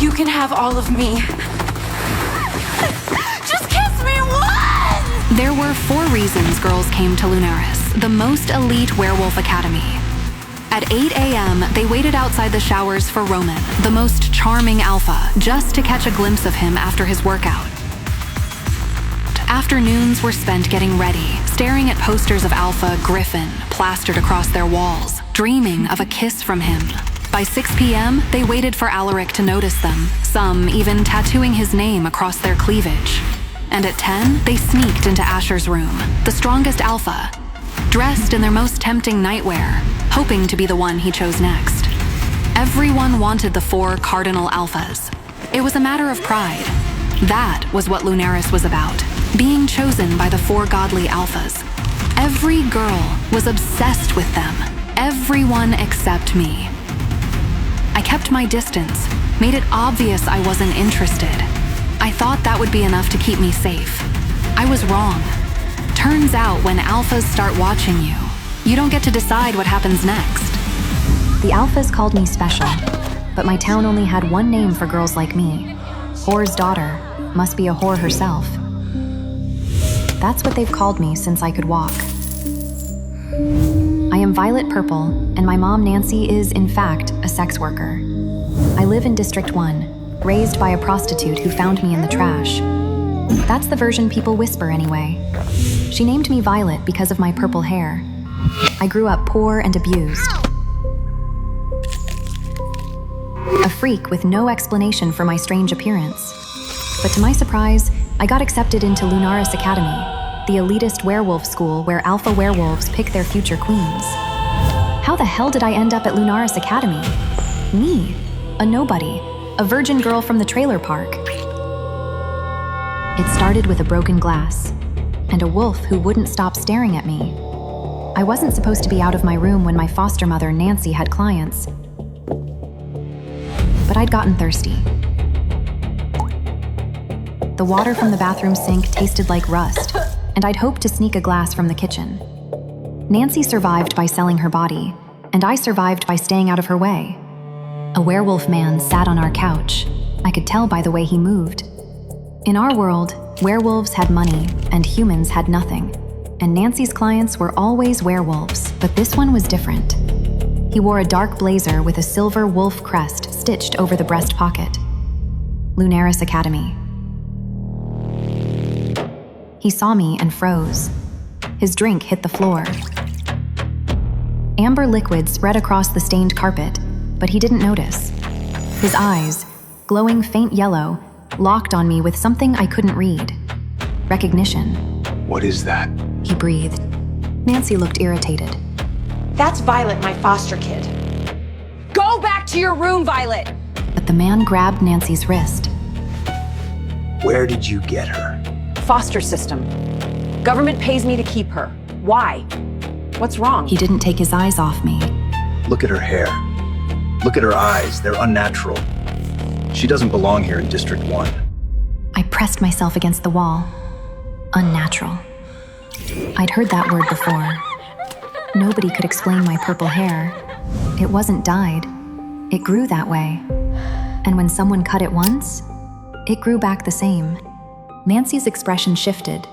You can have all of me. Just kiss me once! There were 4 reasons girls came to Lunaris, the most elite werewolf academy. At 8 a.m., they waited outside the showers for Roman, the most charming alpha, just to catch a glimpse of him after his workout. Afternoons were spent getting ready, staring at posters of Alpha Griffin plastered across their walls, dreaming of a kiss from him. By 6 p.m., they waited for Alaric to notice them, some even tattooing his name across their cleavage. And at 10, they sneaked into Asher's room, the strongest alpha, dressed in their most tempting nightwear, hoping to be the one he chose next. Everyone wanted the 4 cardinal alphas. It was a matter of pride. That was what Lunaris was about, being chosen by the 4 godly alphas. Every girl was obsessed with them, everyone except me. I kept my distance, made it obvious I wasn't interested. I thought that would be enough to keep me safe. I was wrong. Turns out when alphas start watching you, you don't get to decide what happens next. The alphas called me special, but my town only had one name for girls like me. Whore's daughter, must be a whore herself. That's what they've called me since I could walk. I am Violet Purple, and my mom Nancy is, in fact, a sex worker. I live in District 1, raised by a prostitute who found me in the trash. That's the version people whisper anyway. She named me Violet because of my purple hair. I grew up poor and abused. A freak with no explanation for my strange appearance. But to my surprise, I got accepted into Lunaris Academy, the elitist werewolf school where alpha werewolves pick their future queens. How the hell did I end up at Lunaris Academy? Me, a nobody, a virgin girl from the trailer park. It started with a broken glass, and a wolf who wouldn't stop staring at me. I wasn't supposed to be out of my room when my foster mother, Nancy, had clients. But I'd gotten thirsty. The water from the bathroom sink tasted like rust, and I'd hoped to sneak a glass from the kitchen. Nancy survived by selling her body, and I survived by staying out of her way. A werewolf man sat on our couch. I could tell by the way he moved. In our world, werewolves had money, and humans had nothing. And Nancy's clients were always werewolves, but this one was different. He wore a dark blazer with a silver wolf crest stitched over the breast pocket. Lunaris Academy. He saw me and froze. His drink hit the floor. Amber liquid spread across the stained carpet, but he didn't notice. His eyes, glowing faint yellow, locked on me with something I couldn't read. Recognition. What is that? He breathed. Nancy looked irritated. That's Violet, my foster kid. Go back to your room, Violet! But the man grabbed Nancy's wrist. Where did you get her? Foster system. Government pays me to keep her. Why? What's wrong? He didn't take his eyes off me. Look at her hair. Look at her eyes. They're unnatural. She doesn't belong here in District 1. I pressed myself against the wall. Unnatural. I'd heard that word before. Nobody could explain my purple hair. It wasn't dyed. It grew that way. And when someone cut it once, it grew back the same. Nancy's expression shifted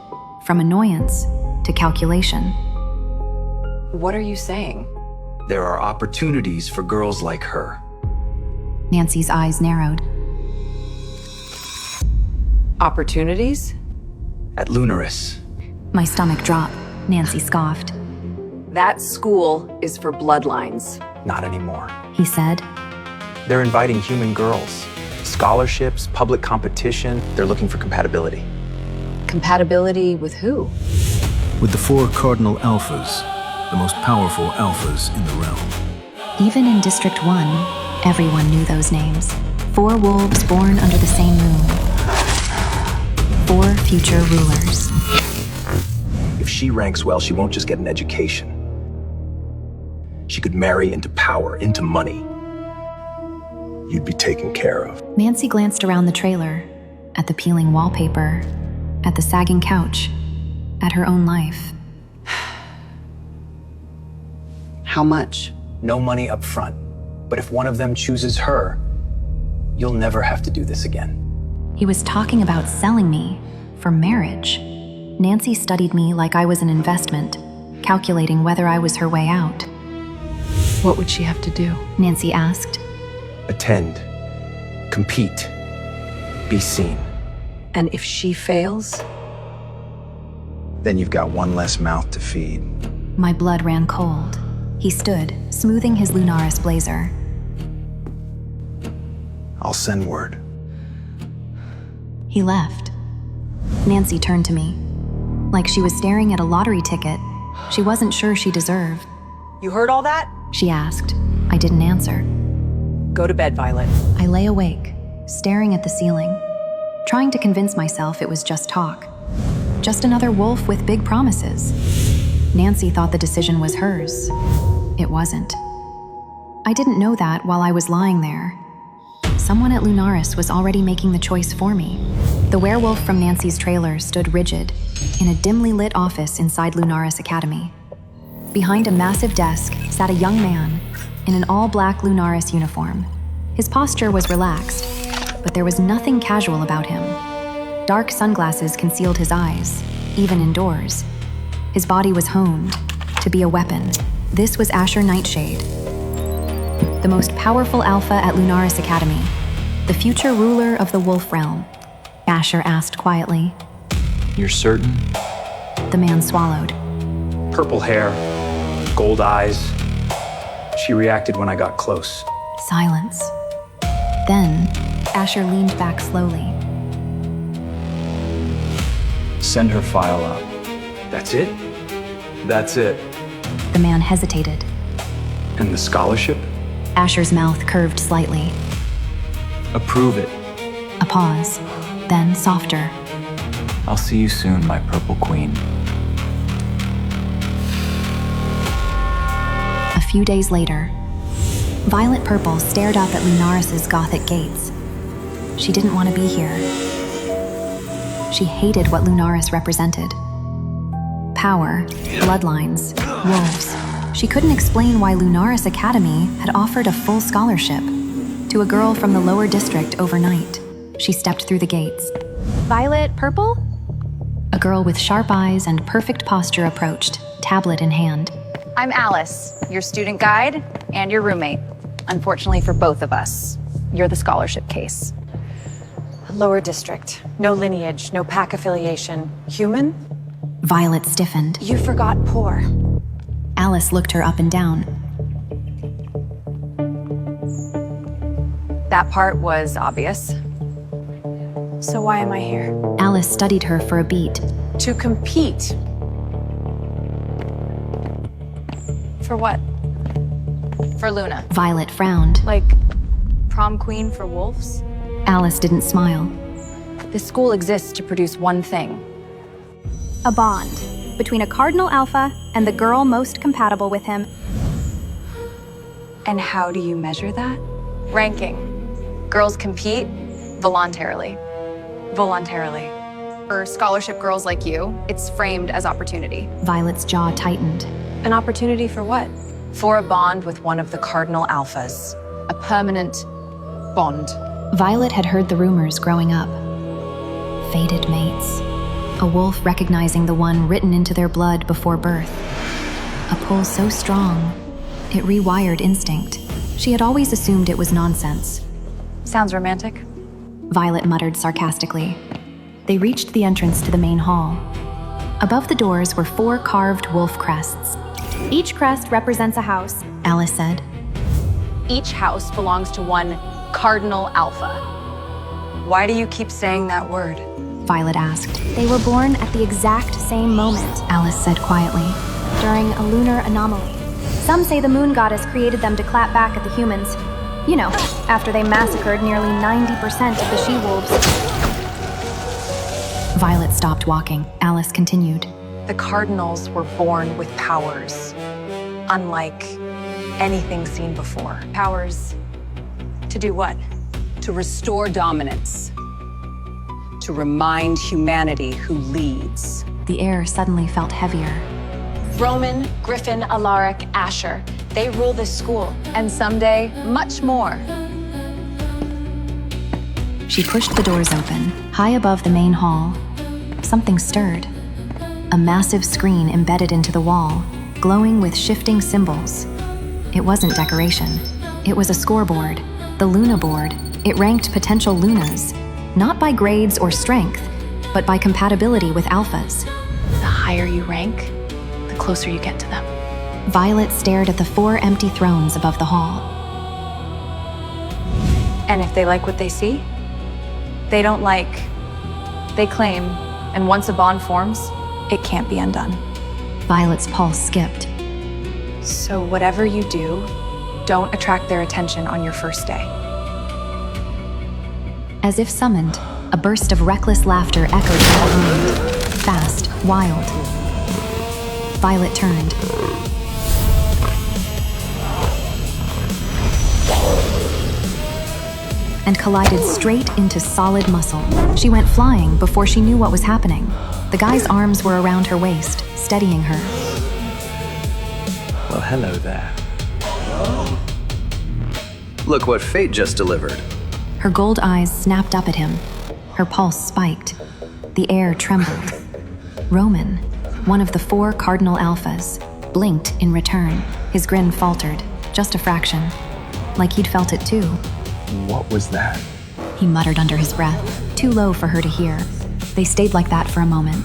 from annoyance to calculation. What are you saying? There are opportunities for girls like her. Nancy's eyes narrowed. Opportunities? At Lunaris. My stomach dropped. Nancy scoffed. That school is for bloodlines. Not anymore. He said. They're inviting human girls. Scholarships, public competition. They're looking for compatibility. Compatibility with who? With the 4 cardinal alphas, the most powerful alphas in the realm. Even in District 1, everyone knew those names. 4 wolves born under the same moon. 4 future rulers. If she ranks well, she won't just get an education. She could marry into power, into money. You'd be taken care of. Nancy glanced around the trailer, at the peeling wallpaper, at the sagging couch, at her own life. How much? No money up front. But if one of them chooses her, You'll never have to do this again. He was talking about selling me for marriage. Nancy studied me like I was an investment, calculating whether I was her way out. What would she have to do? Nancy asked. Attend. Compete. Be seen. And if she fails? Then you've got one less mouth to feed. My blood ran cold. He stood, smoothing his Lunaris blazer. I'll send word. He left. Nancy turned to me, like she was staring at a lottery ticket she wasn't sure she deserved. You heard all that? She asked. I didn't answer. Go to bed, Violet. I lay awake, staring at the ceiling, trying to convince myself it was just talk. Just another wolf with big promises. Nancy thought the decision was hers. It wasn't. I didn't know that while I was lying there. Someone at Lunaris was already making the choice for me. The werewolf from Nancy's trailer stood rigid in a dimly lit office inside Lunaris Academy. Behind a massive desk sat a young man in an all-black Lunaris uniform. His posture was relaxed, but there was nothing casual about him. Dark sunglasses concealed his eyes, even indoors. His body was honed to be a weapon. This was Asher Nightshade, the most powerful alpha at Lunaris Academy, the future ruler of the Wolf Realm. Asher asked quietly. You're certain? The man swallowed. Purple hair, gold eyes. She reacted when I got close. Silence. Then, Asher leaned back slowly. Send her file up. That's it? That's it. The man hesitated. And the scholarship? Asher's mouth curved slightly. Approve it. A pause, then softer. I'll see you soon, my purple queen. A few days later, Violet Purple stared up at Lunaris' Gothic gates. She didn't want to be here. She hated what Lunaris represented. Power, bloodlines, wolves. She couldn't explain why Lunaris Academy had offered a full scholarship to a girl from the lower district overnight. She stepped through the gates. Violet Purple? A girl with sharp eyes and perfect posture approached, tablet in hand. I'm Alice, your student guide and your roommate. Unfortunately for both of us, you're the scholarship case. Lower district. No lineage, no pack affiliation. Human? Violet stiffened. You forgot poor. Alice looked her up and down. That part was obvious. So why am I here? Alice studied her for a beat. To compete. For what? For Luna. Violet frowned. Like prom queen for wolves? Alice didn't smile. This school exists to produce one thing. A bond between a cardinal alpha and the girl most compatible with him. And how do you measure that? Ranking. Girls compete voluntarily. Voluntarily. For scholarship girls like you, it's framed as opportunity. Violet's jaw tightened. An opportunity for what? For a bond with one of the cardinal alphas. A permanent bond. Violet had heard the rumors growing up. Fated mates. A wolf recognizing the one written into their blood before birth. A pull so strong, it rewired instinct. She had always assumed it was nonsense. Sounds romantic. Violet muttered sarcastically. They reached the entrance to the main hall. Above the doors were 4 carved wolf crests. Each crest represents a house. Alice said. Each house belongs to one cardinal alpha. Why do you keep saying that word? Violet asked. They were born at the exact same moment, Alice said quietly. during a lunar anomaly. Some say the moon goddess created them to clap back at the humans. You know, after they massacred nearly 90% of the she-wolves. Violet stopped walking. Alice continued. The Cardinals were born with powers, unlike anything seen before. Powers to do what? To restore dominance. To remind humanity who leads. The air suddenly felt heavier. Roman, Griffin, Alaric, Asher. They rule this school, and someday, much more. She pushed the doors open. High above the main hall, something stirred. A massive screen embedded into the wall, glowing with shifting symbols. It wasn't decoration. It was a scoreboard, the Luna board. It ranked potential Lunas, not by grades or strength, but by compatibility with alphas. The higher you rank, the closer you get to them. Violet stared at the 4 empty thrones above the hall. And if they like what they see, they don't like, they claim, and once a bond forms, it can't be undone. Violet's pulse skipped. So whatever you do, don't attract their attention on your first day. As if summoned, a burst of reckless laughter echoed from behind. Fast, wild. Violet turned. And collided straight into solid muscle. She went flying before she knew what was happening. The guy's arms were around her waist, steadying her. Well, hello there. Look what fate just delivered. Her gold eyes snapped up at him. Her pulse spiked. The air trembled. Roman, one of the 4 cardinal alphas, blinked in return. His grin faltered, just a fraction. Like he'd felt it too. What was that? He muttered under his breath, too low for her to hear. They stayed like that for a moment.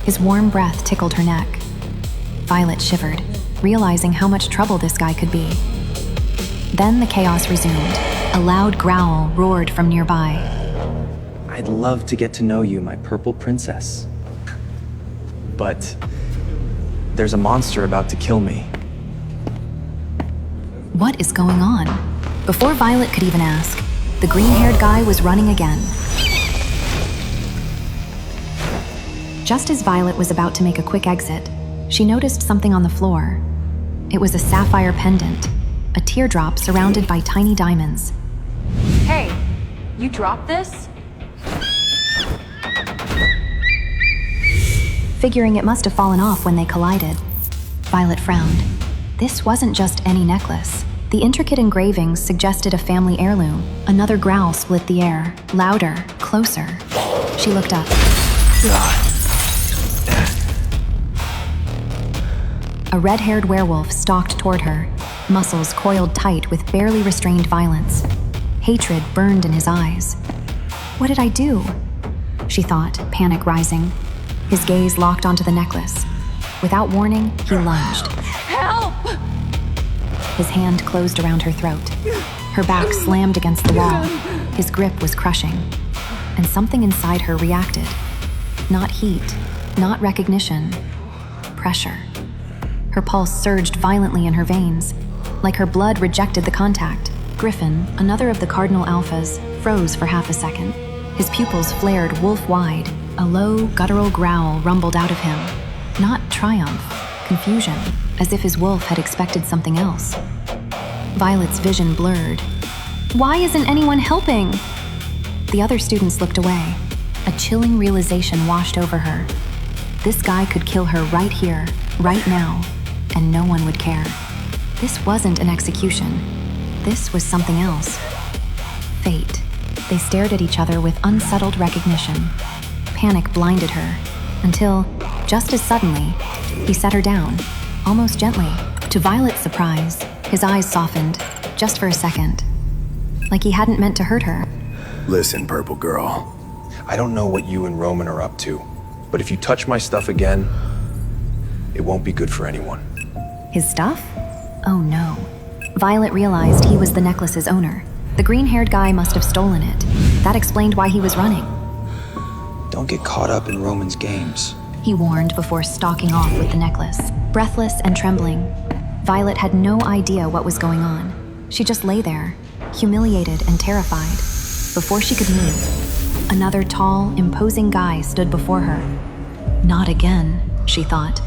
His warm breath tickled her neck. Violet shivered, realizing how much trouble this guy could be. Then the chaos resumed. A loud growl roared from nearby. I'd love to get to know you, my purple princess. But there's a monster about to kill me. What is going on? Before Violet could even ask, the green-haired guy was running again. Just as Violet was about to make a quick exit, she noticed something on the floor. It was a sapphire pendant, a teardrop surrounded by tiny diamonds. Hey, you dropped this? Figuring it must have fallen off when they collided, Violet frowned. This wasn't just any necklace. The intricate engravings suggested a family heirloom. Another growl split the air, louder, closer. She looked up. A red-haired werewolf stalked toward her, muscles coiled tight with barely restrained violence. Hatred burned in his eyes. What did I do? She thought, panic rising. His gaze locked onto the necklace. Without warning, he lunged. Help! His hand closed around her throat. Her back slammed against the wall. His grip was crushing. And something inside her reacted. Not heat, not recognition. Pressure. Her pulse surged violently in her veins, like her blood rejected the contact. Griffin, another of the cardinal alphas, froze for half a second. His pupils flared wolf-wide. A low, guttural growl rumbled out of him. Not triumph, confusion, as if his wolf had expected something else. Violet's vision blurred. Why isn't anyone helping? The other students looked away. A chilling realization washed over her. This guy could kill her right here, right now, and no one would care. This wasn't an execution. This was something else. Fate. They stared at each other with unsettled recognition. Panic blinded her, until, just as suddenly, he set her down, almost gently. To Violet's surprise, his eyes softened, just for a second, like he hadn't meant to hurt her. Listen, Purple Girl. I don't know what you and Roman are up to, but if you touch my stuff again, it won't be good for anyone. His stuff? Oh no. Violet realized he was the necklace's owner. The green-haired guy must have stolen it. That explained why he was running. Don't get caught up in Roman's games. He warned before stalking off with the necklace. Breathless and trembling, Violet had no idea what was going on. She just lay there, humiliated and terrified. Before she could move, another tall, imposing guy stood before her. Not again, she thought.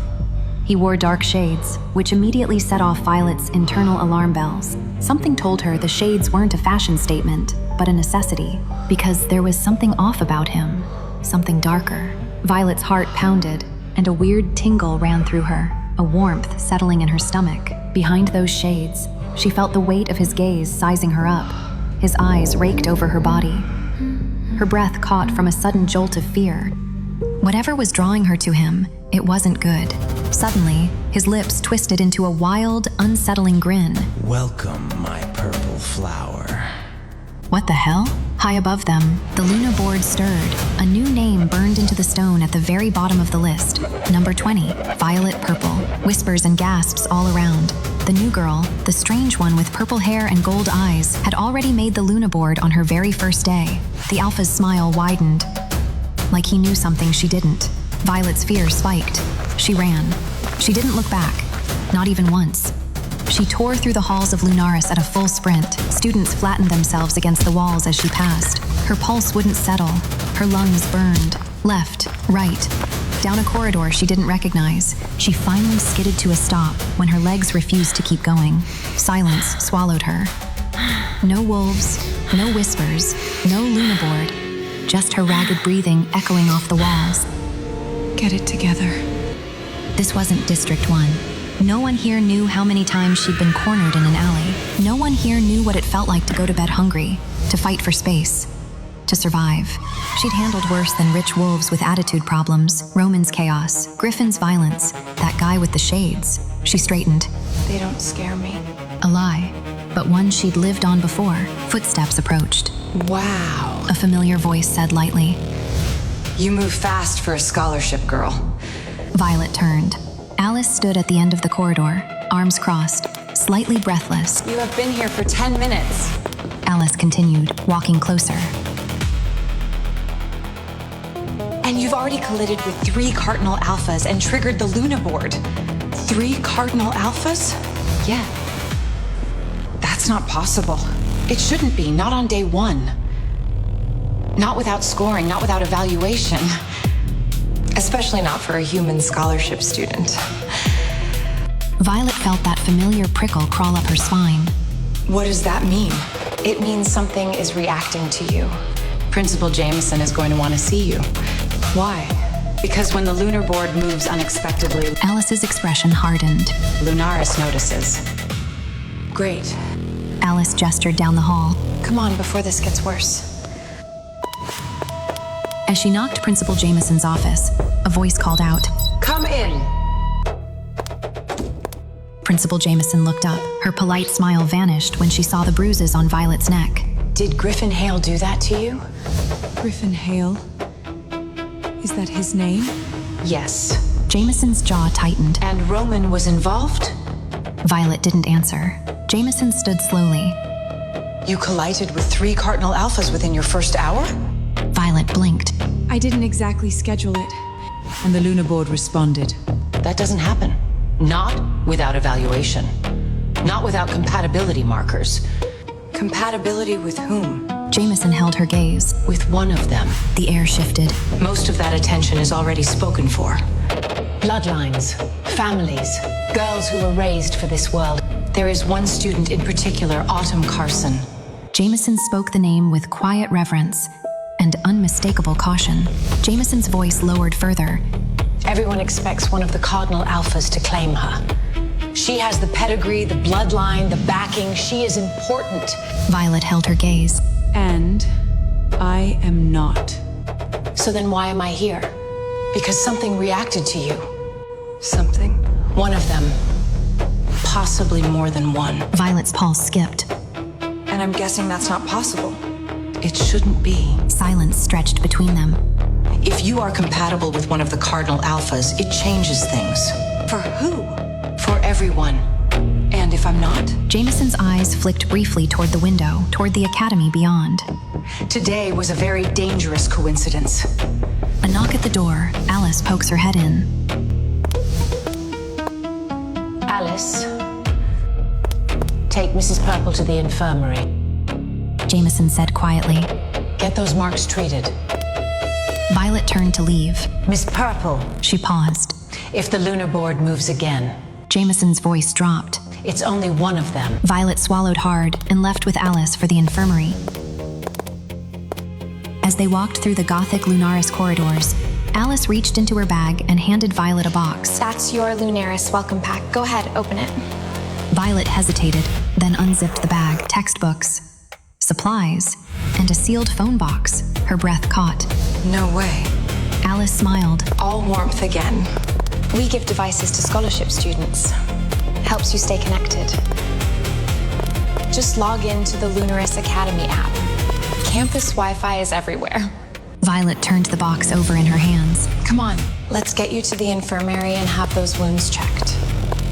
He wore dark shades, which immediately set off Violet's internal alarm bells. Something told her the shades weren't a fashion statement, but a necessity, because there was something off about him, something darker. Violet's heart pounded, and a weird tingle ran through her, a warmth settling in her stomach. Behind those shades, she felt the weight of his gaze sizing her up. His eyes raked over her body. her breath caught from a sudden jolt of fear. Whatever was drawing her to him, it wasn't good. Suddenly, his lips twisted into a wild, unsettling grin. Welcome, my purple flower. What the hell? High above them, the Luna board stirred. A new name burned into the stone at the very bottom of the list. Number 20, Violet Purple. Whispers and gasps all around. The new girl, the strange one with purple hair and gold eyes, had already made the Luna board on her very first day. The Alpha's smile widened, like he knew something she didn't. Violet's fear spiked. She ran. She didn't look back, not even once. She tore through the halls of Lunaris at a full sprint. Students flattened themselves against the walls as she passed. Her pulse wouldn't settle. Her lungs burned. Left, right, down a corridor she didn't recognize. She finally skidded to a stop when her legs refused to keep going. Silence swallowed her. No wolves, no whispers, no Luna board. Just her ragged breathing echoing off the walls. Get it together. This wasn't District 1. No one here knew how many times she'd been cornered in an alley. No one here knew what it felt like to go to bed hungry, to fight for space, to survive. She'd handled worse than rich wolves with attitude problems, Roman's chaos, Griffin's violence, that guy with the shades. She straightened. They don't scare me. A lie, but one she'd lived on before. Footsteps approached. Wow. A familiar voice said lightly. You move fast for a scholarship girl. Violet turned. Alice stood at the end of the corridor, arms crossed, slightly breathless. You have been here for 10 minutes. Alice continued, walking closer. And you've already collided with 3 Cardinal Alphas and triggered the Luna board. 3 Cardinal Alphas? Yeah. That's not possible. It shouldn't be, not on day 1. Not without scoring, not without evaluation. Especially not for a human scholarship student. Violet felt that familiar prickle crawl up her spine. What does that mean? It means something is reacting to you. Principal Jameson is going to want to see you. Why? Because when the lunar board moves unexpectedly, Alice's expression hardened. Lunaris notices. Great. Alice gestured down the hall. Come on, before this gets worse. As she knocked Principal Jameson's office, a voice called out, "Come in!" Principal Jameson looked up. Her polite smile vanished when she saw the bruises on Violet's neck. Did Griffin Hale do that to you? Griffin Hale? Is that his name? Yes. Jameson's jaw tightened. And Roman was involved? Violet didn't answer. Jameson stood slowly. You collided with 3 Cardinal Alphas within your first hour? Violet blinked. I didn't exactly schedule it. And the Luna board responded. That doesn't happen. Not without evaluation. Not without compatibility markers. Compatibility with whom? Jameson held her gaze. With one of them. The air shifted. Most of that attention is already spoken for. Bloodlines, families, girls who were raised for this world. There is one student in particular, Autumn Carson. Jameson spoke the name with quiet reverence and unmistakable caution. Jameson's voice lowered further. Everyone expects one of the Cardinal Alphas to claim her. She has the pedigree, the bloodline, the backing. She is important. Violet held her gaze. And I am not. So then why am I here? Because something reacted to you. Something? One of them. Possibly more than one. Violet's pulse skipped. And I'm guessing that's not possible. It shouldn't be. Silence stretched between them. If you are compatible with one of the Cardinal Alphas, it changes things. For who? For everyone. And if I'm not? Jameson's eyes flicked briefly toward the window, toward the academy beyond. Today was a very dangerous coincidence. A knock at the door. Alice pokes her head in. Alice, take Mrs. Purple to the infirmary. Jameson said quietly. Get those marks treated. Violet turned to leave. Miss Purple. She paused. If the lunar board moves again. Jameson's voice dropped. It's only one of them. Violet swallowed hard and left with Alice for the infirmary. As they walked through the gothic Lunaris corridors, Alice reached into her bag and handed Violet a box. That's your Lunaris welcome pack. Go ahead, open it. Violet hesitated, then unzipped the bag. Textbooks, supplies, and a sealed phone box. her breath caught. No way. Alice smiled. All warmth again. We give devices to scholarship students. Helps you stay connected. Just log into the Lunaris Academy app. Campus Wi-Fi is everywhere. Violet turned the box over in her hands. Come on, let's get you to the infirmary and have those wounds checked.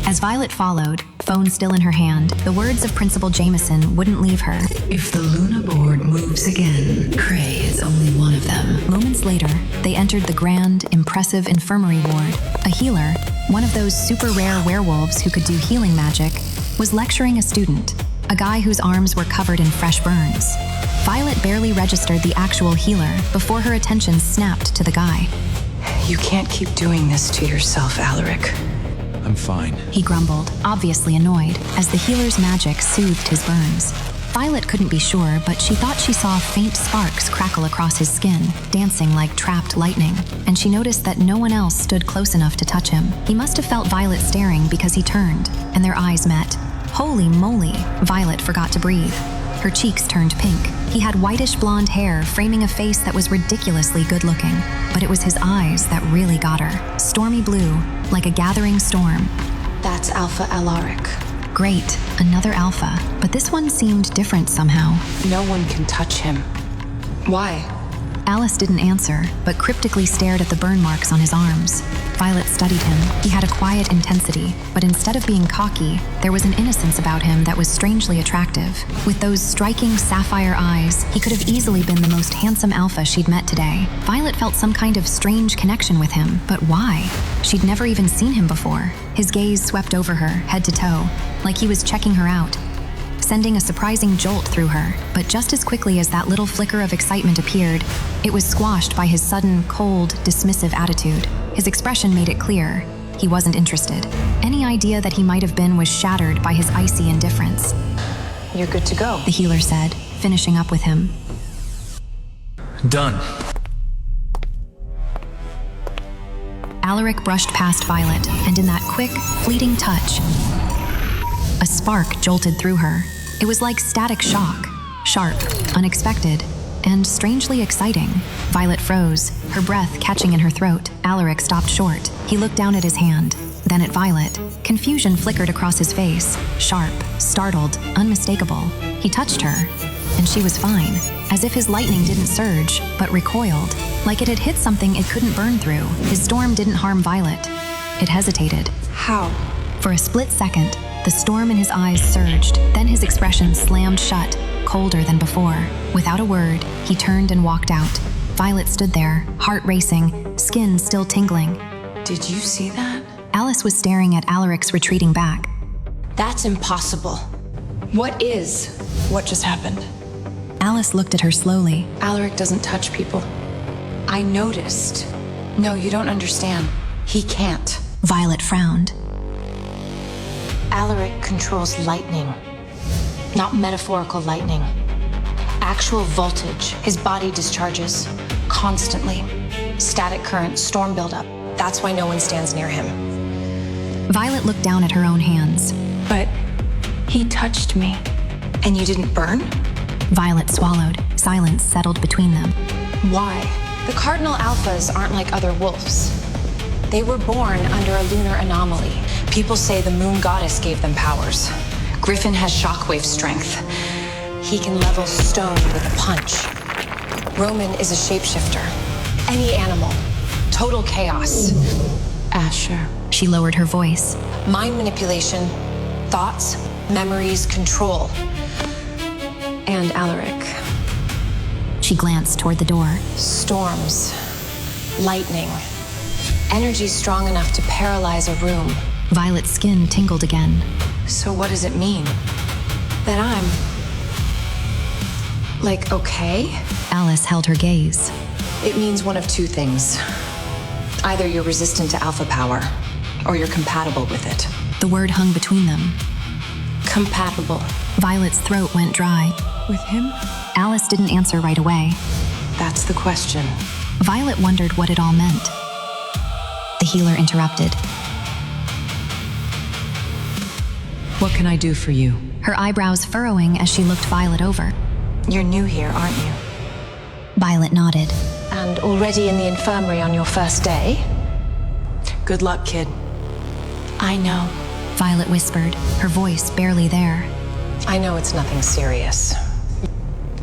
As Violet followed, phone still in her hand, the words of Principal Jameson wouldn't leave her. If the Luna board moves again, Cray is only one of them. Moments later, they entered the grand, impressive infirmary ward. A healer, one of those super rare werewolves who could do healing magic, was lecturing a student, a guy whose arms were covered in fresh burns. Violet barely registered the actual healer before her attention snapped to the guy. You can't keep doing this to yourself, Alaric. I'm fine. He grumbled, obviously annoyed, as the healer's magic soothed his burns. Violet couldn't be sure, but she thought she saw faint sparks crackle across his skin, dancing like trapped lightning, and she noticed that no one else stood close enough to touch him. He must have felt Violet staring because he turned, and their eyes met. Holy moly, Violet forgot to breathe. Her cheeks turned pink. He had whitish blonde hair framing a face that was ridiculously good-looking, but it was his eyes that really got her. Stormy blue, like a gathering storm. That's Alpha Alaric. Great, another Alpha, but this one seemed different somehow. No one can touch him. Why? Alice didn't answer, but cryptically stared at the burn marks on his arms. Violet studied him. He had a quiet intensity, but instead of being cocky, there was an innocence about him that was strangely attractive. With those striking sapphire eyes, he could have easily been the most handsome Alpha she'd met today. Violet felt some kind of strange connection with him, but why? She'd never even seen him before. His gaze swept over her, head to toe, like he was checking her out, sending a surprising jolt through her. But just as quickly as that little flicker of excitement appeared, it was squashed by his sudden, cold, dismissive attitude. His expression made it clear he wasn't interested. Any idea that he might have been was shattered by his icy indifference. You're good to go, the healer said, finishing up with him. Done. Alaric brushed past Violet, and in that quick, fleeting touch, a spark jolted through her. It was like static shock, sharp, unexpected, and strangely exciting. Violet froze, her breath catching in her throat. Alaric stopped short. He looked down at his hand, then at Violet. Confusion flickered across his face, sharp, startled, unmistakable. He touched her, and she was fine, as if his lightning didn't surge, but recoiled, like it had hit something it couldn't burn through. His storm didn't harm Violet. It hesitated. How? For a split second, the storm in his eyes surged, then his expression slammed shut, colder than before. Without a word, he turned and walked out. Violet stood there, heart racing, skin still tingling. Did you see that? Alice was staring at Alaric's retreating back. That's impossible. What is? What just happened? Alice looked at her slowly. Alaric doesn't touch people. I noticed. No, you don't understand. He can't. Violet frowned. Alaric controls lightning. Not metaphorical lightning. Actual voltage. His body discharges constantly. Static current, storm buildup. That's why no one stands near him. Violet looked down at her own hands. But he touched me. And you didn't burn? Violet swallowed. Silence settled between them. Why? The Cardinal Alphas aren't like other wolves. They were born under a lunar anomaly. People say the moon goddess gave them powers. Griffin has shockwave strength. He can level stone with a punch. Roman is a shapeshifter. Any animal. Total chaos. Asher. She lowered her voice. Mind manipulation, thoughts, memories, control. And Alaric. She glanced toward the door. Storms. Lightning. Energy strong enough to paralyze a room. Violet's skin tingled again. So what does it mean? That I'm... like, okay? Alice held her gaze. It means one of two things. Either you're resistant to alpha power, or you're compatible with it. The word hung between them. Compatible. Violet's throat went dry. With him? Alice didn't answer right away. That's the question. Violet wondered what it all meant. The healer interrupted. What can I do for you? Her eyebrows furrowing as she looked Violet over. You're new here, aren't you? Violet nodded. And already in the infirmary on your first day? Good luck, kid. I know. Violet whispered, her voice barely there. I know it's nothing serious.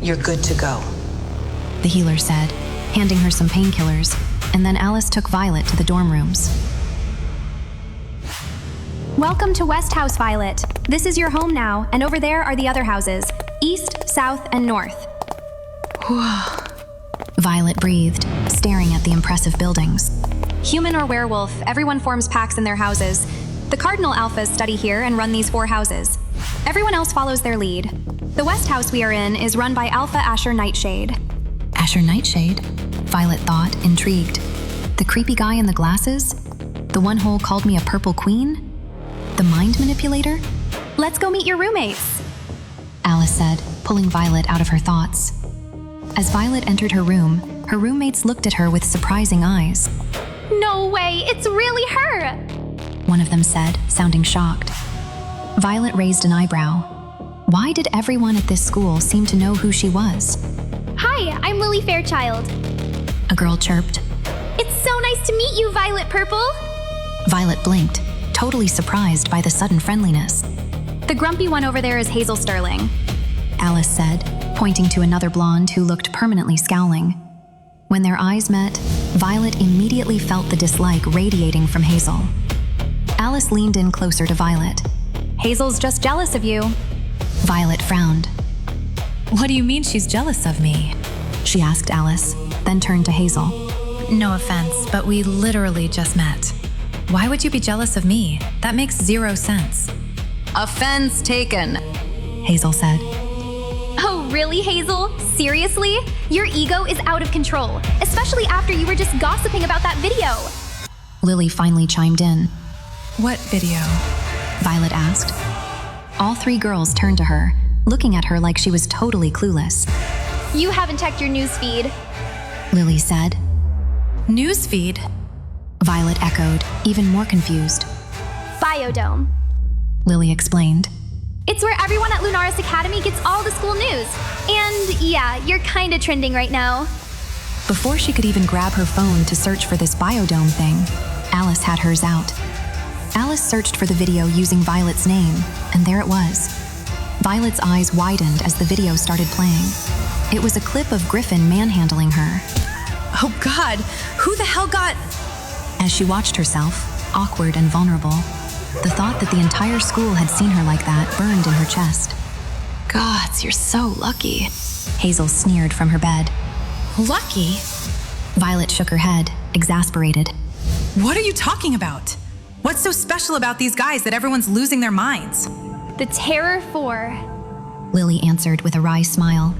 You're good to go. The healer said, handing her some painkillers, and then Alice took Violet to the dorm rooms. Welcome to West House, Violet. This is your home now, and over there are the other houses. East, South, and North. Violet breathed, staring at the impressive buildings. Human or werewolf, everyone forms packs in their houses. The Cardinal Alphas study here and run these 4 houses. Everyone else follows their lead. The West House we are in is run by Alpha Asher Nightshade. Asher Nightshade? Violet thought, intrigued. The creepy guy in the glasses? The one who called me a purple queen? The mind manipulator? Let's go meet your roommates. Alice said, pulling Violet out of her thoughts. As Violet entered her roommates looked at her with surprising eyes. No way, it's really her! One of them said, sounding shocked. Violet raised an eyebrow. Why did everyone at this school seem to know who she was? Hi, I'm Lily Fairchild. A girl chirped. It's so nice to meet you, Violet Purple. Violet blinked, totally surprised by the sudden friendliness. The grumpy one over there is Hazel Sterling, Alice said, pointing to another blonde who looked permanently scowling. When their eyes met, Violet immediately felt the dislike radiating from Hazel. Alice leaned in closer to Violet. Hazel's just jealous of you. Violet frowned. What do you mean she's jealous of me? She asked Alice, then turned to Hazel. No offense, but we literally just met. Why would you be jealous of me? That makes 0 sense. Offense taken, Hazel said. Oh, really, Hazel? Seriously? Your ego is out of control, especially after you were just gossiping about that video. Lily finally chimed in. What video? Violet asked. All 3 girls turned to her, looking at her like she was totally clueless. You haven't checked your newsfeed, Lily said. Newsfeed? Violet echoed, even more confused. Biodome, Lily explained. It's where everyone at Lunaris Academy gets all the school news. And yeah, you're kinda trending right now. Before she could even grab her phone to search for this biodome thing, Alice had hers out. Alice searched for the video using Violet's name, and there it was. Violet's eyes widened as the video started playing. It was a clip of Griffin manhandling her. Oh God, who the hell got... As she watched herself, awkward and vulnerable, the thought that the entire school had seen her like that burned in her chest. Gods, you're so lucky. Hazel sneered from her bed. Lucky? Violet shook her head, exasperated. What are you talking about? What's so special about these guys that everyone's losing their minds? The Terror 4. Lily answered with a wry smile.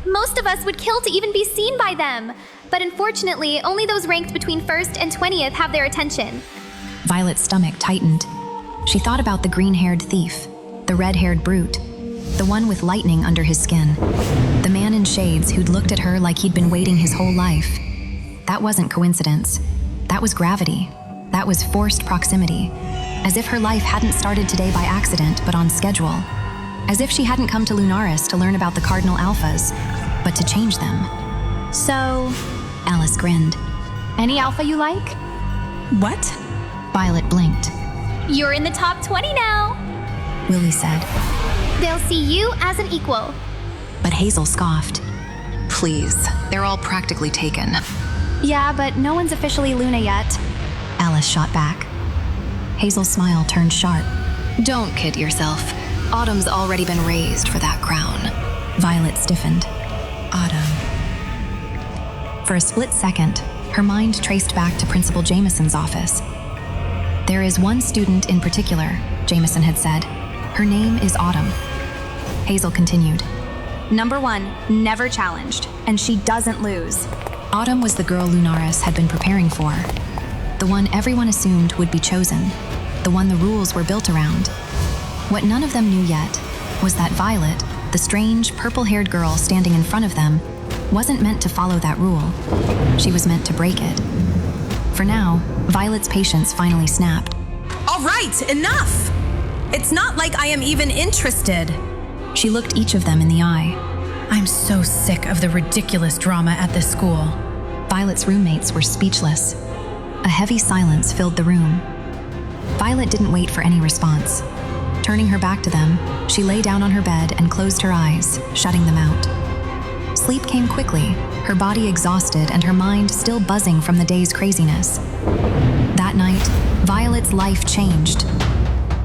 Most of us would kill to even be seen by them. But unfortunately, only those ranked between 1st and 20th have their attention. Violet's stomach tightened. She thought about the green-haired thief, the red-haired brute, the one with lightning under his skin, the man in shades who'd looked at her like he'd been waiting his whole life. That wasn't coincidence. That was gravity. That was forced proximity. As if her life hadn't started today by accident, but on schedule. As if she hadn't come to Lunaris to learn about the Cardinal Alphas, but to change them. So, Alice grinned. Any alpha you like? What? Violet blinked. You're in the top 20 now, Lily said. They'll see you as an equal. But Hazel scoffed. Please, they're all practically taken. Yeah, but no one's officially Luna yet. Alice shot back. Hazel's smile turned sharp. Don't kid yourself. Autumn's already been raised for that crown. Violet stiffened. Autumn. For a split second, her mind traced back to Principal Jameson's office. There is one student in particular, Jameson had said. Her name is Autumn. Hazel continued. Number 1, never challenged, and she doesn't lose. Autumn was the girl Lunaris had been preparing for. The one everyone assumed would be chosen. The one the rules were built around. What none of them knew yet was that Violet, the strange, purple-haired girl standing in front of them, wasn't meant to follow that rule. She was meant to break it. For now, Violet's patience finally snapped. All right, enough! It's not like I am even interested. She looked each of them in the eye. I'm so sick of the ridiculous drama at this school. Violet's roommates were speechless. A heavy silence filled the room. Violet didn't wait for any response. Turning her back to them, she lay down on her bed and closed her eyes, shutting them out. Sleep came quickly, her body exhausted and her mind still buzzing from the day's craziness. That night, Violet's life changed.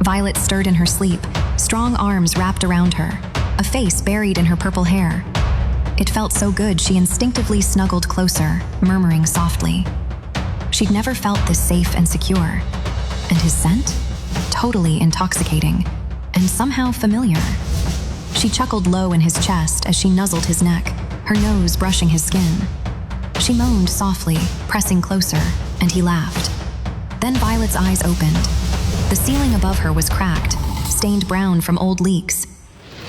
Violet stirred in her sleep, strong arms wrapped around her, a face buried in her purple hair. It felt so good she instinctively snuggled closer, murmuring softly. She'd never felt this safe and secure. And his scent? Totally intoxicating, and somehow familiar. She chuckled low in his chest as she nuzzled his neck, her nose brushing his skin. She moaned softly, pressing closer, and he laughed. Then Violet's eyes opened. The ceiling above her was cracked, stained brown from old leaks.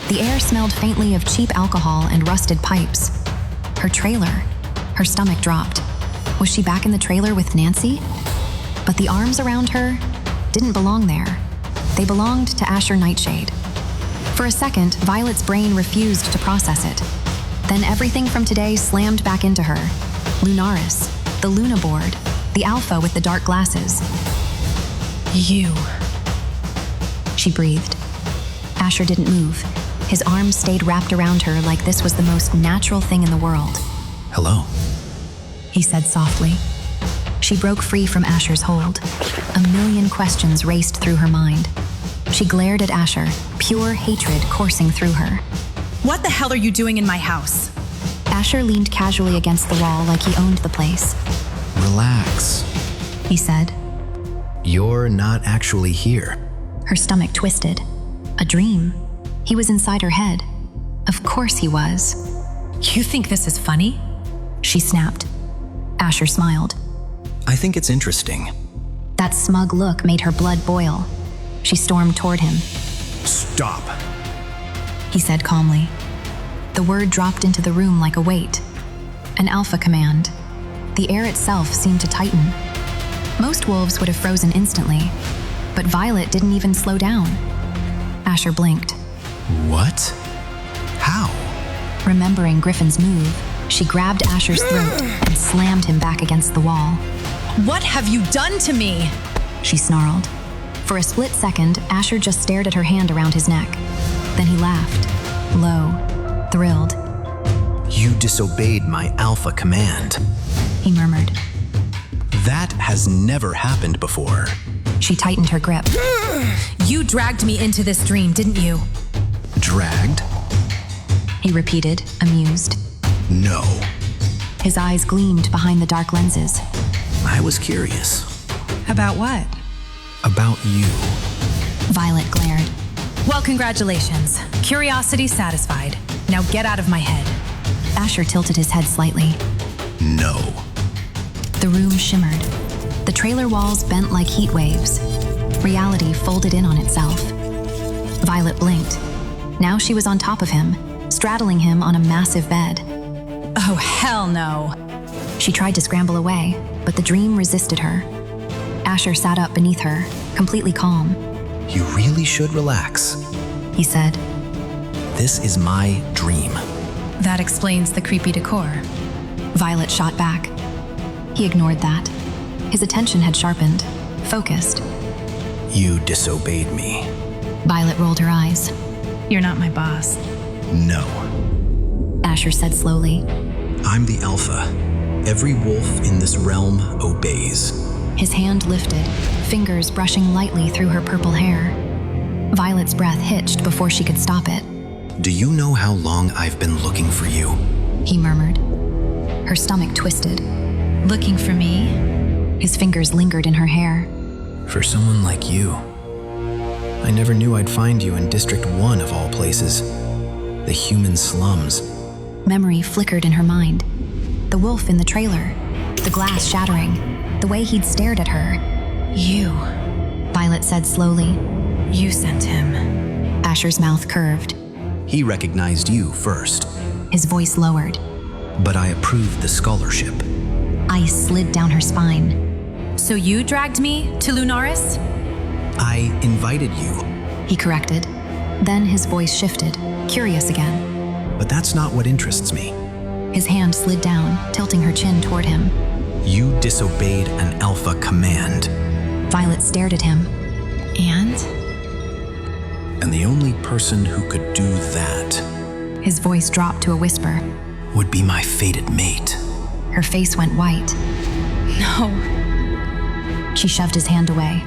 The air smelled faintly of cheap alcohol and rusted pipes. Her trailer. Her stomach dropped. Was she back in the trailer with Nancy? But the arms around her didn't belong there. They belonged to Asher Nightshade. For a second, Violet's brain refused to process it. Then everything from today slammed back into her. Lunaris, the Luna board, the Alpha with the dark glasses. You. She breathed. Asher didn't move. His arms stayed wrapped around her like this was the most natural thing in the world. Hello, he said softly. She broke free from Asher's hold. A million questions raced through her mind. She glared at Asher, pure hatred coursing through her. What the hell are you doing in my house? Asher leaned casually against the wall like he owned the place. relax. He said. You're not actually here. Her stomach twisted. A dream. He was inside her head. Of course he was. You think this is funny? She snapped. Asher smiled. I think it's interesting. That smug look made her blood boil. She stormed toward him. Stop, he said calmly. The word dropped into the room like a weight. An alpha command. The air itself seemed to tighten. Most wolves would have frozen instantly, but Violet didn't even slow down. Asher blinked. What? How? Remembering Griffin's move, she grabbed Asher's throat and slammed him back against the wall. What have you done to me? She snarled. For a split second, Asher just stared at her hand around his neck. Then he laughed, low, thrilled. You disobeyed my alpha command. He murmured. That has never happened before. She tightened her grip. You dragged me into this dream, didn't you? Dragged? He repeated, amused. No. His eyes gleamed behind the dark lenses. I was curious. About what? About you. Violet glared. Well, congratulations. Curiosity satisfied. Now get out of my head. Asher tilted his head slightly. No. The room shimmered. The trailer walls bent like heat waves. Reality folded in on itself. Violet blinked. Now she was on top of him, straddling him on a massive bed. Oh, hell no. She tried to scramble away, but the dream resisted her. Asher sat up beneath her, completely calm. You really should relax, he said. This is my dream. That explains the creepy decor. Violet shot back. He ignored that. His attention had sharpened, focused. You disobeyed me. Violet rolled her eyes. You're not my boss. No. Asher said slowly. I'm the alpha. Every wolf in this realm obeys. His hand lifted, fingers brushing lightly through her purple hair. Violet's breath hitched before she could stop it. Do you know how long I've been looking for you? He murmured. Her stomach twisted. Looking for me? His fingers lingered in her hair. For someone like you. I never knew I'd find you in District 1 of all places. The human slums. Memory flickered in her mind. The wolf in the trailer. The glass shattering. The way he'd stared at her. You. Violet said slowly. You sent him. Asher's mouth curved. He recognized you first. His voice lowered. But I approved the scholarship. Ice slid down her spine. So you dragged me to Lunaris? I invited you. He corrected. Then his voice shifted, curious again. But that's not what interests me. His hand slid down, tilting her chin toward him. You disobeyed an Alpha command. Violet stared at him. And? And the only person who could do that... His voice dropped to a whisper. ...would be my fated mate. Her face went white. No. She shoved his hand away.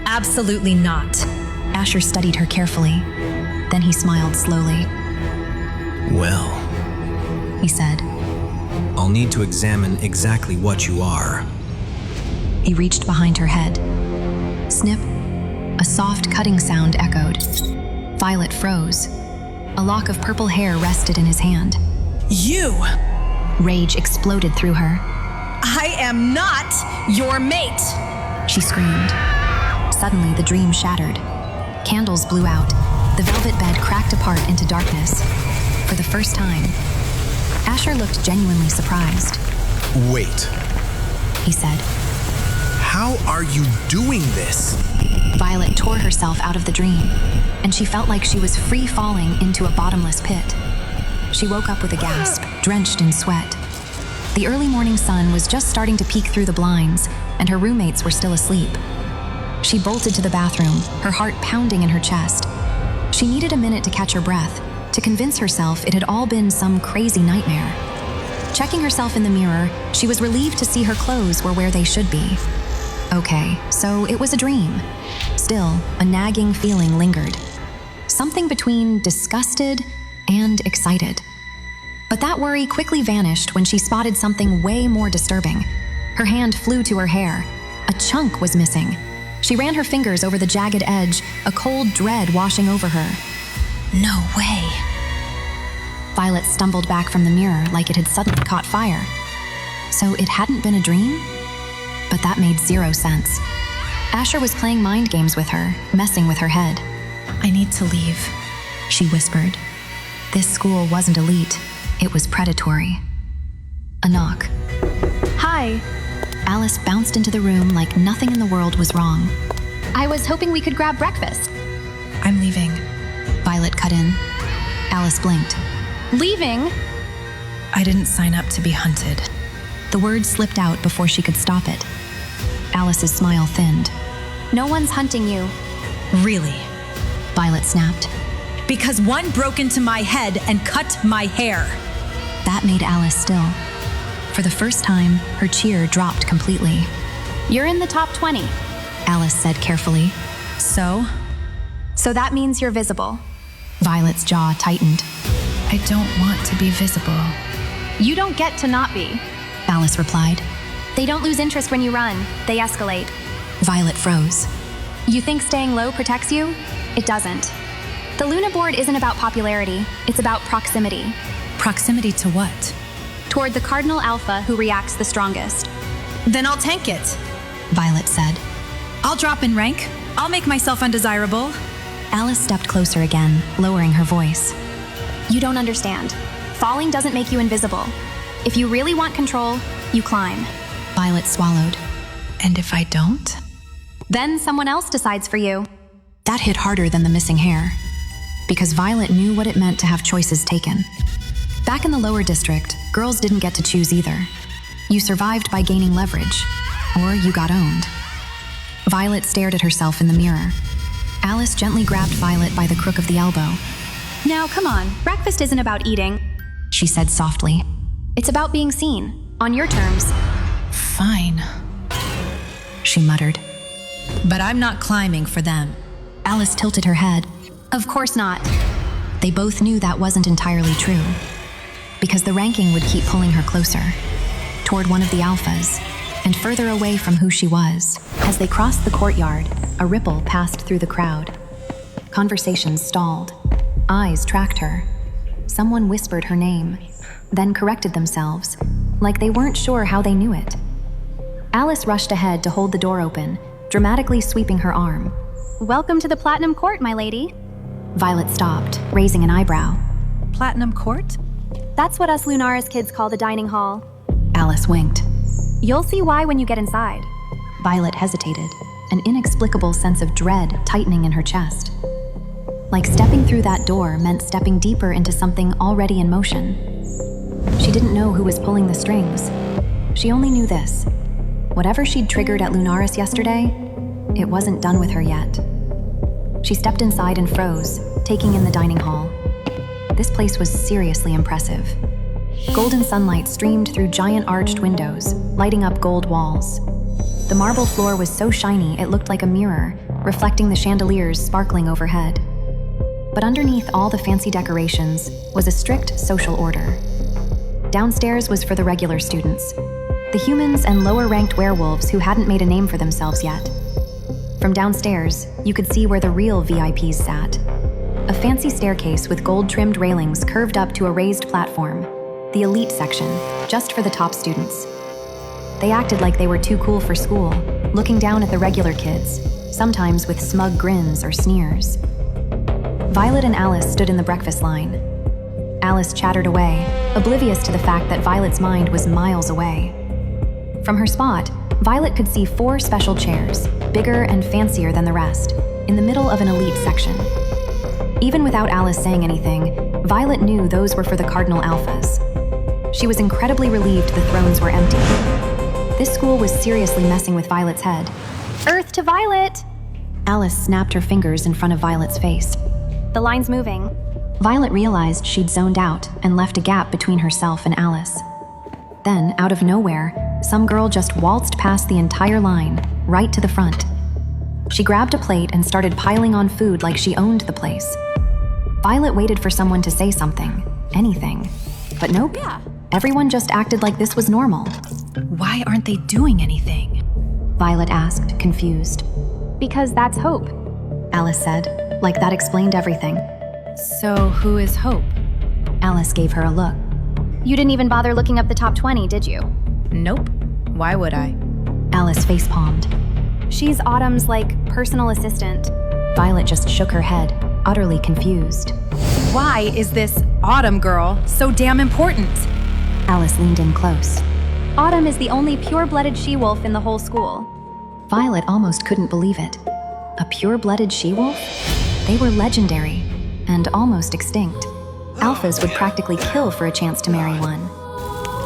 Absolutely not. Asher studied her carefully. Then he smiled slowly. Well, he said, I'll need to examine exactly what you are. He reached behind her head. Snip. A soft cutting sound echoed. Violet froze. A lock of purple hair rested in his hand. You! Rage exploded through her. I am not your mate! She screamed. Suddenly, the dream shattered. Candles blew out. The velvet bed cracked apart into darkness. For the first time, Asher looked genuinely surprised. Wait. He said. How are you doing this? Violet tore herself out of the dream, and she felt like she was free falling into a bottomless pit. She woke up with a gasp, drenched in sweat. The early morning sun was just starting to peek through the blinds, and her roommates were still asleep. She bolted to the bathroom, her heart pounding in her chest. She needed a minute to catch her breath, to convince herself it had all been some crazy nightmare. Checking herself in the mirror, she was relieved to see her clothes were where they should be. Okay, so it was a dream. Still, a nagging feeling lingered. Something between disgusted and excited. But that worry quickly vanished when she spotted something way more disturbing. Her hand flew to her hair. A chunk was missing. She ran her fingers over the jagged edge, a cold dread washing over her. No way. Violet stumbled back from the mirror like it had suddenly caught fire. So it hadn't been a dream? But that made zero sense. Asher was playing mind games with her, messing with her head. I need to leave, she whispered. This school wasn't elite. It was predatory. A knock. Hi. Alice bounced into the room like nothing in the world was wrong. I was hoping we could grab breakfast. I'm leaving. Violet cut in. Alice blinked. Leaving? I didn't sign up to be hunted. The word slipped out before she could stop it. Alice's smile thinned. No one's hunting you. Really? Violet snapped. Because one broke into my head and cut my hair. That made Alice still. For the first time, her cheer dropped completely. You're in the top 20, Alice said carefully. So? So that means you're visible. Violet's jaw tightened. I don't want to be visible. You don't get to not be, Alice replied. They don't lose interest when you run. They escalate. Violet froze. You think staying low protects you? It doesn't. The Luna board isn't about popularity. It's about proximity. Proximity to what? Toward the Cardinal Alpha who reacts the strongest. Then I'll tank it, Violet said. I'll drop in rank. I'll make myself undesirable. Alice stepped closer again, lowering her voice. You don't understand. Falling doesn't make you invisible. If you really want control, you climb. Violet swallowed. And if I don't? Then someone else decides for you. That hit harder than the missing hair. Because Violet knew what it meant to have choices taken. Back in the lower district, girls didn't get to choose either. You survived by gaining leverage, or you got owned. Violet stared at herself in the mirror. Alice gently grabbed Violet by the crook of the elbow. Now, come on. Breakfast isn't about eating, she said softly. It's about being seen, on your terms. Fine, she muttered. But I'm not climbing for them. Alice tilted her head. Of course not. They both knew that wasn't entirely true. Because the ranking would keep pulling her closer, toward one of the alphas, and further away from who she was. As they crossed the courtyard, a ripple passed through the crowd. Conversations stalled. Eyes tracked her. Someone whispered her name, then corrected themselves, like they weren't sure how they knew it. Alice rushed ahead to hold the door open, dramatically sweeping her arm. Welcome to the Platinum Court, my lady. Violet stopped, raising an eyebrow. Platinum Court? That's what us Lunaris kids call the dining hall. Alice winked. You'll see why when you get inside. Violet hesitated, an inexplicable sense of dread tightening in her chest. Like stepping through that door meant stepping deeper into something already in motion. She didn't know who was pulling the strings. She only knew this. Whatever she'd triggered at Lunaris yesterday, it wasn't done with her yet. She stepped inside and froze, taking in the dining hall. This place was seriously impressive. Golden sunlight streamed through giant arched windows, lighting up gold walls. The marble floor was so shiny it looked like a mirror, reflecting the chandeliers sparkling overhead. But underneath all the fancy decorations was a strict social order. Downstairs was for the regular students, the humans and lower-ranked werewolves who hadn't made a name for themselves yet. From downstairs, you could see where the real VIPs sat. A fancy staircase with gold-trimmed railings curved up to a raised platform, the elite section, just for the top students. They acted like they were too cool for school, looking down at the regular kids, sometimes with smug grins or sneers. Violet and Alice stood in the breakfast line. Alice chattered away, oblivious to the fact that Violet's mind was miles away. From her spot, Violet could see 4 special chairs, bigger and fancier than the rest, in the middle of an elite section. Even without Alice saying anything, Violet knew those were for the Cardinal Alphas. She was incredibly relieved the thrones were empty. This school was seriously messing with Violet's head. Earth to Violet! Alice snapped her fingers in front of Violet's face. The line's moving. Violet realized she'd zoned out and left a gap between herself and Alice. Then, out of nowhere, some girl just waltzed past the entire line, right to the front. She grabbed a plate and started piling on food like she owned the place. Violet waited for someone to say something, anything. But nope, everyone just acted like this was normal. Why aren't they doing anything? Violet asked, confused. Because that's Hope, Alice said, like that explained everything. So who is Hope? Alice gave her a look. You didn't even bother looking up the top 20, did you? Nope. Why would I? Alice facepalmed. She's Autumn's, personal assistant. Violet just shook her head, utterly confused. Why is this Autumn girl so damn important? Alice leaned in close. Autumn is the only pure-blooded she-wolf in the whole school. Violet almost couldn't believe it. A pure-blooded she-wolf? They were legendary, and almost extinct. Alphas would practically kill for a chance to marry one.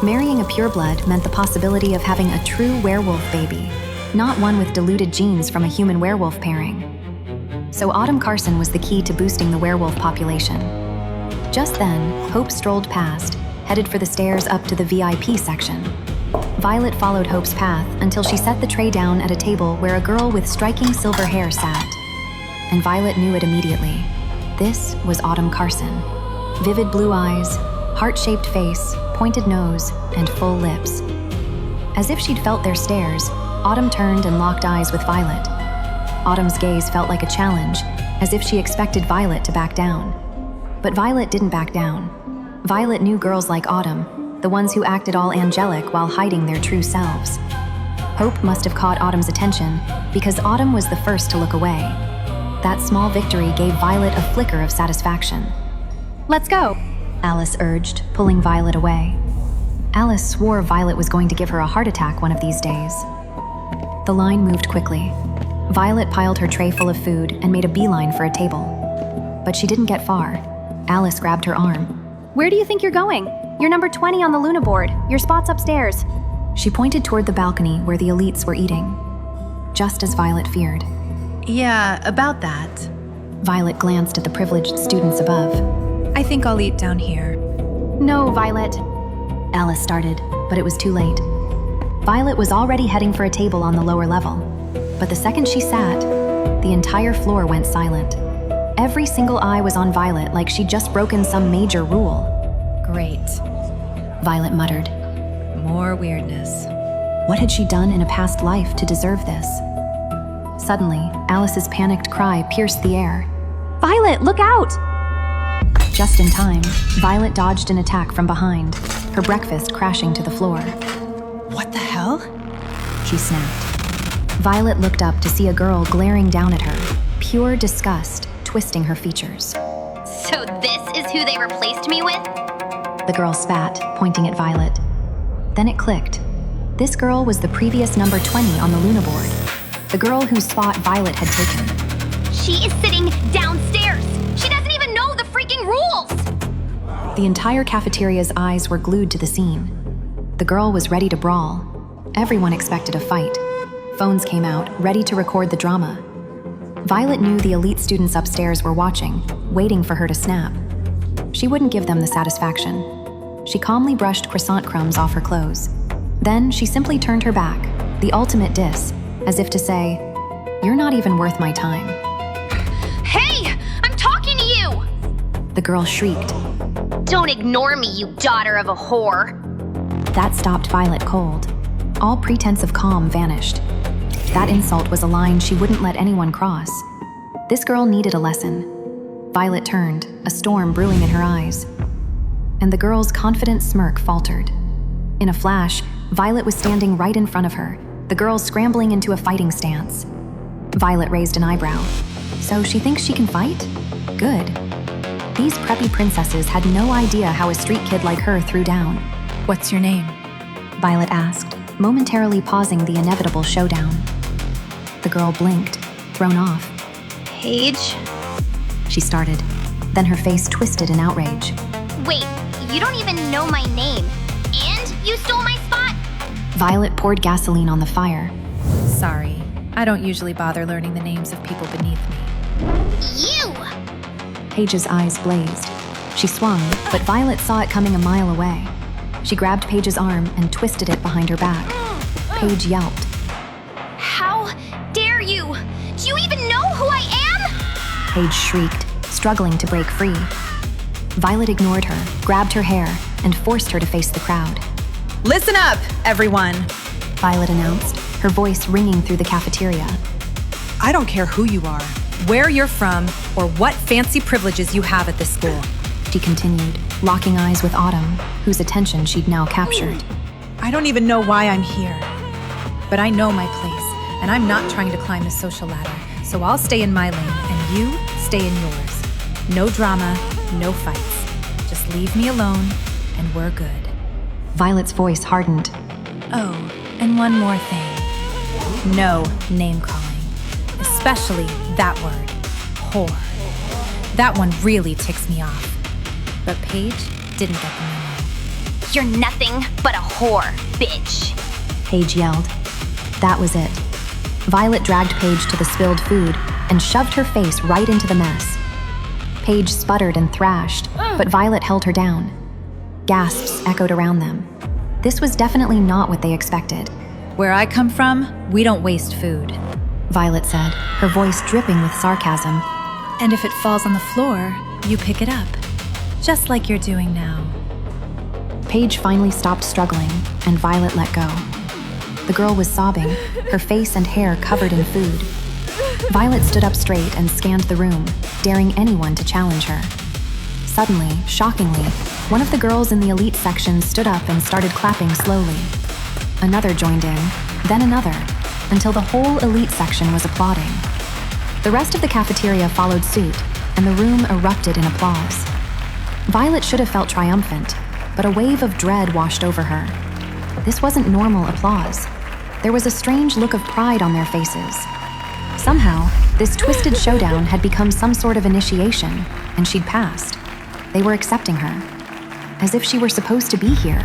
Marrying a pureblood meant the possibility of having a true werewolf baby, not one with diluted genes from a human werewolf pairing. So Autumn Carson was the key to boosting the werewolf population. Just then, Hope strolled past, headed for the stairs up to the VIP section. Violet followed Hope's path until she set the tray down at a table where a girl with striking silver hair sat. And Violet knew it immediately. This was Autumn Carson. Vivid blue eyes, heart-shaped face, pointed nose, and full lips. As if she'd felt their stares, Autumn turned and locked eyes with Violet. Autumn's gaze felt like a challenge, as if she expected Violet to back down. But Violet didn't back down. Violet knew girls like Autumn, the ones who acted all angelic while hiding their true selves. Hope must have caught Autumn's attention because Autumn was the first to look away. That small victory gave Violet a flicker of satisfaction. Let's go, Alice urged, pulling Violet away. Alice swore Violet was going to give her a heart attack one of these days. The line moved quickly. Violet piled her tray full of food and made a beeline for a table. But she didn't get far. Alice grabbed her arm. Where do you think you're going? You're number 20 on the Luna board. Your spot's upstairs. She pointed toward the balcony where the elites were eating. Just as Violet feared. Yeah, about that. Violet glanced at the privileged students above. I think I'll eat down here. No, Violet. Alice started, but it was too late. Violet was already heading for a table on the lower level. But the second she sat, the entire floor went silent. Every single eye was on Violet like she'd just broken some major rule. Great. Violet muttered. More weirdness. What had she done in a past life to deserve this? Suddenly, Alice's panicked cry pierced the air. Violet, look out! Just in time, Violet dodged an attack from behind, her breakfast crashing to the floor. What the hell? She snapped. Violet looked up to see a girl glaring down at her, pure disgust twisting her features. So this is who they replaced me with? The girl spat, pointing at Violet. Then it clicked. This girl was the previous number 20 on the Luna board, the girl whose spot Violet had taken. She is sitting downstairs. fucking rules! The entire cafeteria's eyes were glued to the scene. The girl was ready to brawl. Everyone expected a fight. Phones came out, ready to record the drama. Violet knew the elite students upstairs were watching, waiting for her to snap. She wouldn't give them the satisfaction. She calmly brushed croissant crumbs off her clothes. Then she simply turned her back, the ultimate diss, as if to say, "You're not even worth my time." Hey! I'm talking to you! The girl shrieked. Don't ignore me, you daughter of a whore! That stopped Violet cold. All pretense of calm vanished. That insult was a line she wouldn't let anyone cross. This girl needed a lesson. Violet turned, a storm brewing in her eyes. And the girl's confident smirk faltered. In a flash, Violet was standing right in front of her, the girl scrambling into a fighting stance. Violet raised an eyebrow. So she thinks she can fight? Good. These preppy princesses had no idea how a street kid like her threw down. What's your name? Violet asked, momentarily pausing the inevitable showdown. The girl blinked, thrown off. Paige? She started. Then her face twisted in outrage. Wait, you don't even know my name. And you stole my spot? Violet poured gasoline on the fire. Sorry, I don't usually bother learning the names of people beneath me. You! Paige's eyes blazed. She swung, but Violet saw it coming a mile away. She grabbed Paige's arm and twisted it behind her back. Paige yelped. How dare you? Do you even know who I am? Paige shrieked, struggling to break free. Violet ignored her, grabbed her hair, and forced her to face the crowd. Listen up, everyone! Violet announced, her voice ringing through the cafeteria. I don't care who you are, where you're from, or what fancy privileges you have at this school. She continued, locking eyes with Autumn, whose attention she'd now captured. I don't even know why I'm here. But I know my place, and I'm not trying to climb the social ladder, so I'll stay in my lane, and you stay in yours. No drama, no fights. Just leave me alone, and we're good. Violet's voice hardened. Oh, and one more thing. No name-calling. Especially that word, whore. That one really ticks me off. But Paige didn't get the memo. You're nothing but a whore, bitch. Paige yelled. That was it. Violet dragged Paige to the spilled food and shoved her face right into the mess. Paige sputtered and thrashed, but Violet held her down. Gasps echoed around them. This was definitely not what they expected. Where I come from, we don't waste food, Violet said, her voice dripping with sarcasm. And if it falls on the floor, you pick it up. Just like you're doing now. Paige finally stopped struggling, and Violet let go. The girl was sobbing, her face and hair covered in food. Violet stood up straight and scanned the room, daring anyone to challenge her. Suddenly, shockingly, one of the girls in the elite section stood up and started clapping slowly. Another joined in, then another, until the whole elite section was applauding. The rest of the cafeteria followed suit, and the room erupted in applause. Violet should have felt triumphant, but a wave of dread washed over her. This wasn't normal applause. There was a strange look of pride on their faces. Somehow, this twisted showdown had become some sort of initiation, and she'd passed. They were accepting her, as if she were supposed to be here.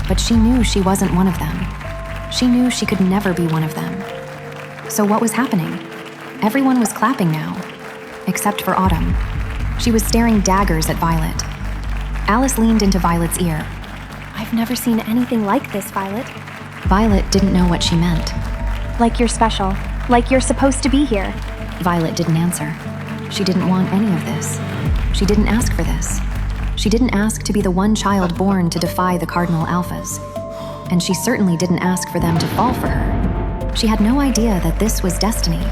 But she knew she wasn't one of them. She knew she could never be one of them. So what was happening? Everyone was clapping now, except for Autumn. She was staring daggers at Violet. Alice leaned into Violet's ear. I've never seen anything like this, Violet. Violet didn't know what she meant. Like you're special. Like you're supposed to be here. Violet didn't answer. She didn't want any of this. She didn't ask for this. She didn't ask to be the one child born to defy the Cardinal Alphas. And she certainly didn't ask for them to fall for her. She had no idea that this was destiny,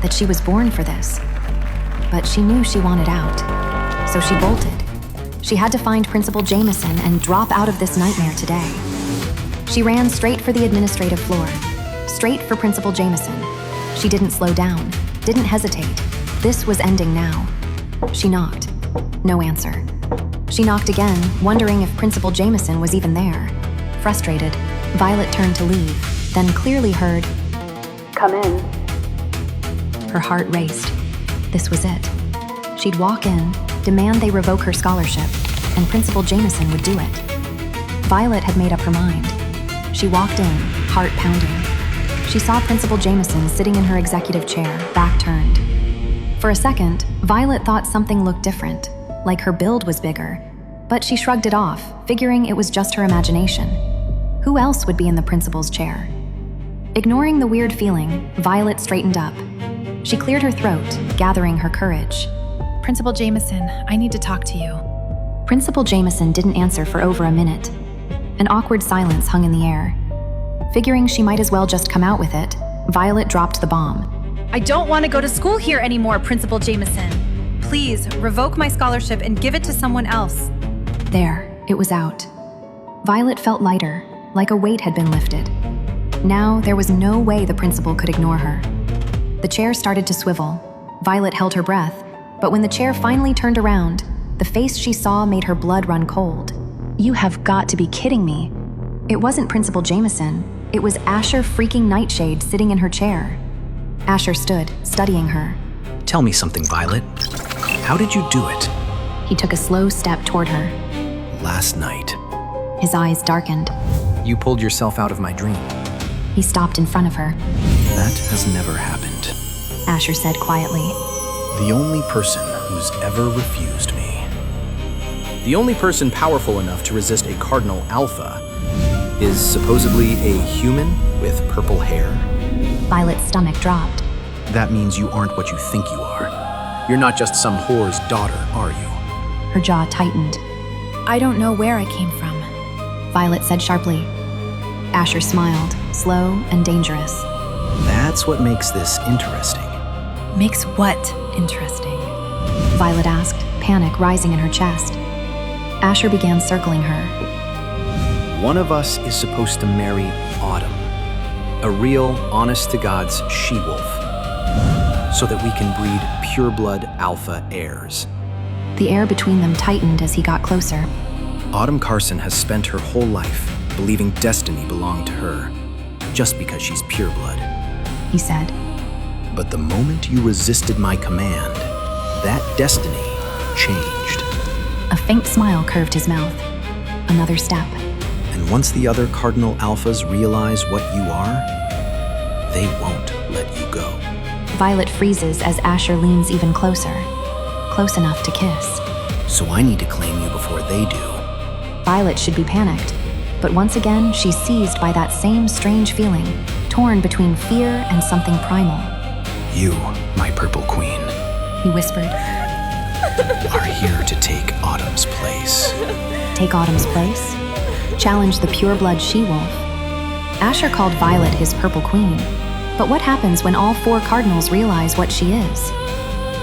that she was born for this. But she knew she wanted out. So she bolted. She had to find Principal Jameson and drop out of this nightmare today. She ran straight for the administrative floor, straight for Principal Jameson. She didn't slow down, didn't hesitate. This was ending now. She knocked. No answer. She knocked again, wondering if Principal Jameson was even there. Frustrated, Violet turned to leave, then clearly heard, "Come in." Her heart raced. This was it. She'd walk in, demand they revoke her scholarship, and Principal Jameson would do it. Violet had made up her mind. She walked in, heart pounding. She saw Principal Jameson sitting in her executive chair, back turned. For a second, Violet thought something looked different, like her build was bigger, but she shrugged it off, figuring it was just her imagination. Who else would be in the principal's chair? Ignoring the weird feeling, Violet straightened up. She cleared her throat, gathering her courage. Principal Jameson, I need to talk to you. Principal Jameson didn't answer for over a minute. An awkward silence hung in the air. Figuring she might as well just come out with it, Violet dropped the bomb. I don't want to go to school here anymore, Principal Jameson. Please, revoke my scholarship and give it to someone else. There, it was out. Violet felt lighter, like a weight had been lifted. Now, there was no way the principal could ignore her. The chair started to swivel. Violet held her breath, but when the chair finally turned around, the face she saw made her blood run cold. You have got to be kidding me. It wasn't Principal Jameson. It was Asher freaking Nightshade sitting in her chair. Asher stood, studying her. Tell me something, Violet. How did you do it? He took a slow step toward her. Last night. His eyes darkened. You pulled yourself out of my dream. He stopped in front of her. That has never happened. Asher said quietly. The only person who's ever refused me. The only person powerful enough to resist a Cardinal Alpha is supposedly a human with purple hair. Violet's stomach dropped. That means you aren't what you think you are. You're not just some whore's daughter, are you? Her jaw tightened. I don't know where I came from, Violet said sharply. Asher smiled, slow and dangerous. That's what makes this interesting. Makes what interesting? Violet asked, panic rising in her chest. Asher began circling her. One of us is supposed to marry Autumn, a real, honest-to-God's she-wolf, so that we can breed pure-blood alpha heirs. The air between them tightened as he got closer. Autumn Carson has spent her whole life believing destiny belonged to her, just because she's pure-blood, he said. But the moment you resisted my command, that destiny changed. A faint smile curved his mouth. Another step. And once the other Cardinal Alphas realize what you are, they won't let you go. Violet freezes as Asher leans even closer. Close enough to kiss. So I need to claim you before they do. Violet should be panicked, but once again she's seized by that same strange feeling, torn between fear and something primal. You, my Purple Queen, he whispered, are here to take Autumn's place. Take Autumn's place? Challenge the pure-blood she-wolf. Asher called Violet his Purple Queen, but what happens when all 4 cardinals realize what she is?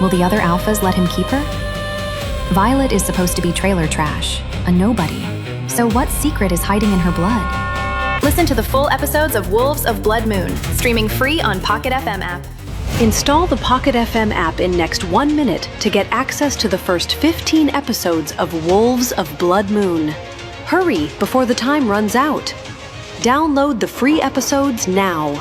Will the other alphas let him keep her? Violet is supposed to be trailer trash, a nobody. So what secret is hiding in her blood? Listen to the full episodes of Wolves of Blood Moon, streaming free on Pocket FM app. Install the Pocket FM app in next 1 minute to get access to the first 15 episodes of Wolves of Blood Moon. Hurry before the time runs out. Download the free episodes now.